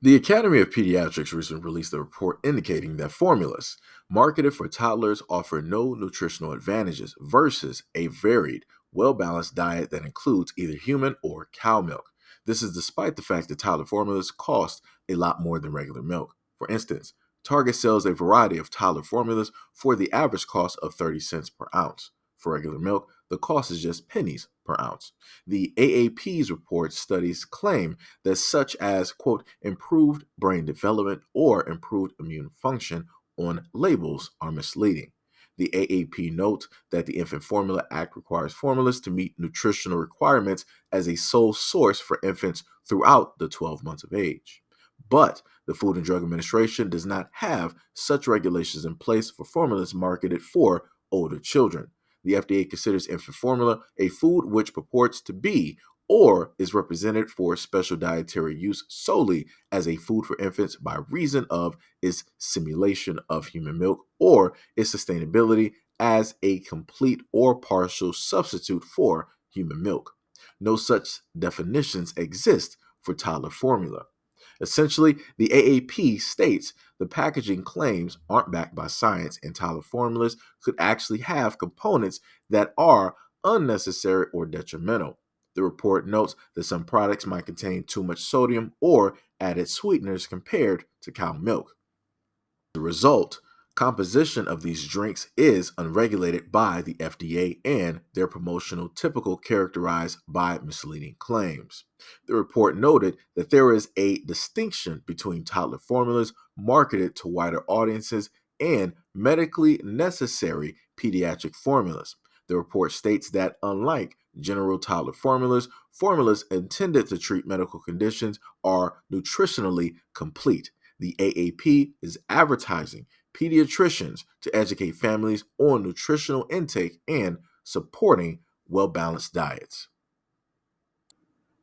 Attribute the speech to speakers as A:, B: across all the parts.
A: The Academy of Pediatrics recently released a report indicating that formulas marketed for toddlers offer no nutritional advantages versus a varied, well balanced diet that includes either human or cow milk. This is despite the fact that toddler formulas cost a lot more than regular milk. For instance, Target sells a variety of toddler formulas for the average cost of 30 cents per ounce. For regular milk, the cost is just pennies per ounce. The AAP's report studies claim that such as, quote, improved brain development or improved immune function on labels are misleading. The AAP notes that the Infant Formula Act requires formulas to meet nutritional requirements as a sole source for infants throughout the 12 months of age. But the Food and Drug Administration does not have such regulations in place for formulas marketed for older children. The FDA considers infant formula a food which purports to be or is represented for special dietary use solely as a food for infants by reason of its simulation of human milk or its sustainability as a complete or partial substitute for human milk. No such definitions exist for toddler formula. Essentially, the AAP states the packaging claims aren't backed by science, and toddler formulas could actually have components that are unnecessary or detrimental. The report notes that some products might contain too much sodium or added sweeteners compared to cow milk. The result, composition of these drinks is unregulated by the FDA and their promotional typical characterized by misleading claims. The report noted that there is a distinction between toddler formulas marketed to wider audiences and medically necessary pediatric formulas. The report states that unlike general toddler formulas, formulas intended to treat medical conditions are nutritionally complete. The AAP is advertising pediatricians to educate families on nutritional intake and supporting well balanced diets.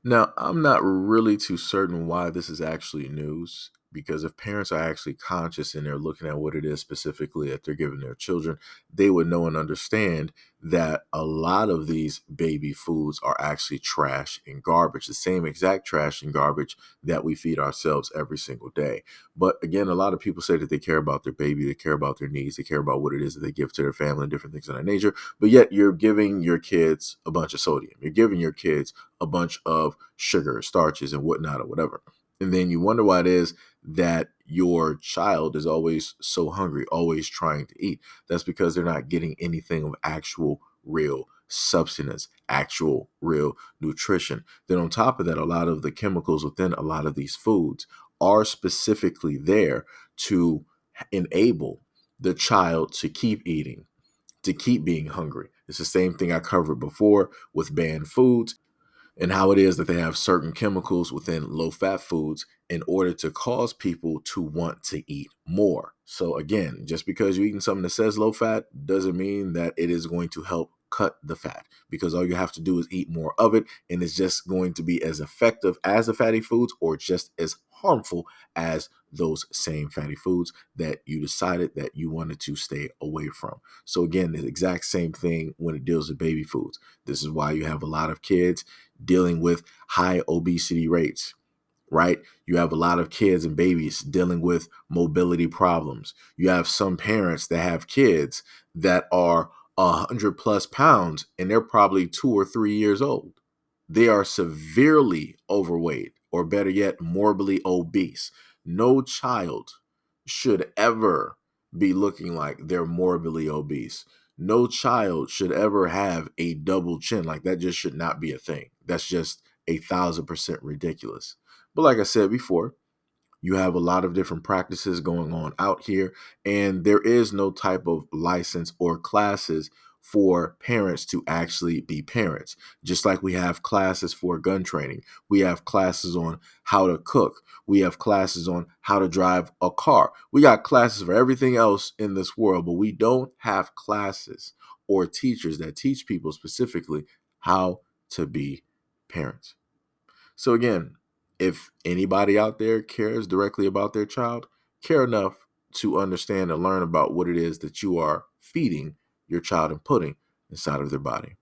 A: Now, I'm not really too certain why this is actually news because if parents are actually conscious and they're looking at what it is specifically that they're giving their children, they would know and understand that a lot of these baby foods are actually trash and garbage, the same exact trash and garbage that we feed ourselves every single day. But again, a lot of people say that they care about their baby, they care about their needs, they care about what it is that they give to their family and different things of that nature. But yet you're giving your kids a bunch of sodium. You're giving your kids a bunch of sugar, starches, and whatnot, or whatever. And then you wonder why it is that your child is always so hungry, always trying to eat. That's because they're not getting anything of actual, real substance, actual, real nutrition. Then, on top of that, a lot of the chemicals within a lot of these foods are specifically there to enable the child to keep eating, to keep being hungry. It's the same thing I covered before with banned foods and how it is that they have certain chemicals within low fat foods in order to cause people to want to eat more. So, again, just because you're eating something that says low fat doesn't mean that it is going to help cut the fat because all you have to do is eat more of it and it's just going to be as effective as the fatty foods or just as harmful as those same fatty foods that you decided that you wanted to stay away from. So again, the exact same thing when it deals with baby foods. This is why you have a lot of kids dealing with high obesity rates, right? You have a lot of kids and babies dealing with mobility problems. You have some parents that have kids that are 100 plus pounds and they're probably 2 or 3 years old. They are severely overweight, or better yet, morbidly obese. No child should ever be looking like they're morbidly obese. No child should ever have a double chin. Like that just should not be a thing. That's just 1,000% ridiculous. But like I said before, you have a lot of different practices going on out here, and there is no type of license or classes for parents to actually be parents. Just like we have classes for gun training, we have classes on how to cook, we have classes on how to drive a car. We got classes for everything else in this world, but we don't have classes or teachers that teach people specifically how to be parents. So again, if anybody out there cares directly about their child, care enough to understand and learn about what it is that you are feeding your child and putting inside of their body.